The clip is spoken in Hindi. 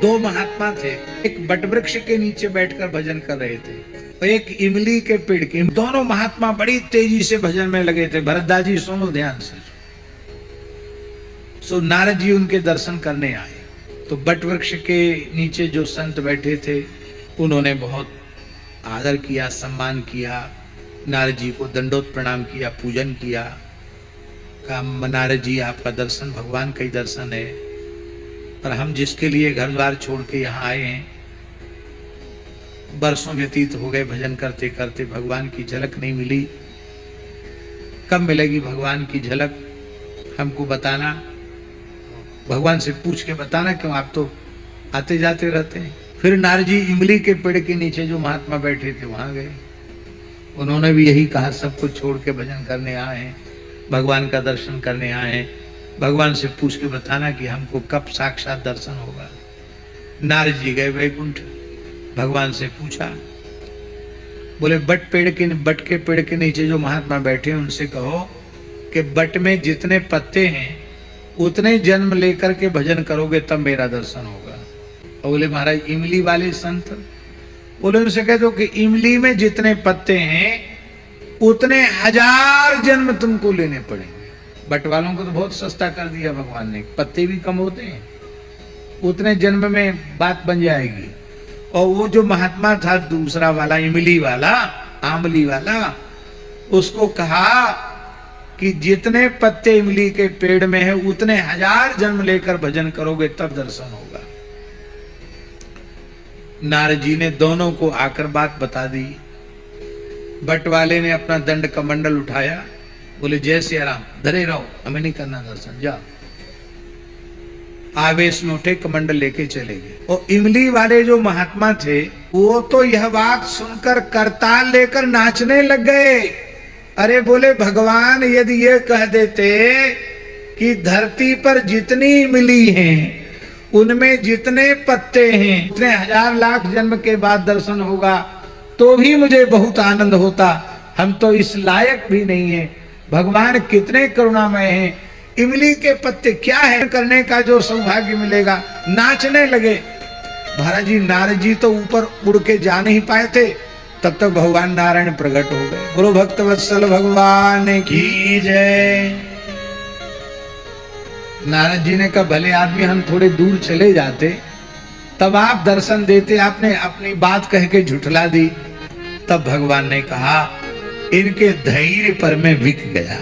दो महात्मा थे, एक बटवृक्ष के नीचे बैठकर भजन कर रहे थे और एक इमली के पेड़ के। दोनों महात्मा बड़ी तेजी से भजन में लगे थे। भरतदास जी सुनो ध्यान से। सो नारद जी उनके दर्शन करने आए तो बटवृक्ष के नीचे जो संत बैठे थे उन्होंने बहुत आदर किया, सम्मान किया, नारद जी को दंडोत प्रणाम किया, पूजन किया। कहा नारद जी आपका दर्शन भगवान का ही दर्शन है, पर हम जिसके लिए घर द्वार छोड़ के यहाँ आए हैं, बरसों व्यतीत हो गए भजन करते करते, भगवान की झलक नहीं मिली। कब मिलेगी भगवान की झलक हमको बताना, भगवान से पूछ के बताना, क्यों आप तो आते जाते रहते हैं। फिर नारद जी इमली के पेड़ के नीचे जो महात्मा बैठे थे वहां गए। उन्होंने भी यही कहा, सब कुछ छोड़ के भजन करने आए हैं, भगवान का दर्शन करने आए हैं, भगवान से पूछ के बताना कि हमको कब साक्षात दर्शन होगा। नारद जी गए वैकुंठ, भगवान से पूछा, बोले बट के पेड़ के नीचे जो महात्मा बैठे हैं उनसे कहो कि बट में जितने पत्ते हैं उतने जन्म लेकर के भजन करोगे तब मेरा दर्शन होगा। और बोले महाराज इमली वाले संत, बोले उनसे कह दो कि इमली में जितने पत्ते हैं उतने 1000 जन्म तुमको लेने पड़ेंगे। बट वालों को तो बहुत सस्ता कर दिया भगवान ने, पत्ते भी कम होते हैं, उतने जन्म में बात बन जाएगी। और वो जो महात्मा था दूसरा वाला, इमली वाला, आंवली वाला, उसको कहा कि जितने पत्ते इमली के पेड़ में है उतने 1000 जन्म लेकर भजन करोगे तब दर्शन होगा। नारद जी ने दोनों को आकर बात बता दी। बट वाले ने अपना दंड कमंडल उठाया, बोले जय श्री राम, धरे रहो, हमें नहीं करना दर्शन, जाओ। आवेश में उठे, कमंडल लेके चले गए। और इमली वाले जो महात्मा थे वो तो यह बात सुनकर करताल लेकर नाचने लग गए। अरे बोले भगवान यदि ये कह देते कि धरती पर जितनी इमली हैं उनमें जितने पत्ते हैं उतने 1000 लाख जन्म के बाद दर्शन होगा तो भी मुझे बहुत आनंद होता। हम तो इस लायक भी नहीं है। भगवान कितने करुणामय हैं। इमली के पत्ते क्या है करने का जो सौभाग्य मिलेगा। नाचने लगे। महाराज जी नारद जी तो ऊपर उड़ के जा नहीं पाए थे, तब तक भगवान नारायण प्रकट हो गए। गुरु भक्त वत्सल भगवान की जय। नारद जी ने कहा भले आदमी हम थोड़े दूर चले जाते तब आप दर्शन देते, आपने अपनी बात कह के झुठला दी। तब भगवान ने कहा इनके धैर्य पर मैं बिक गया।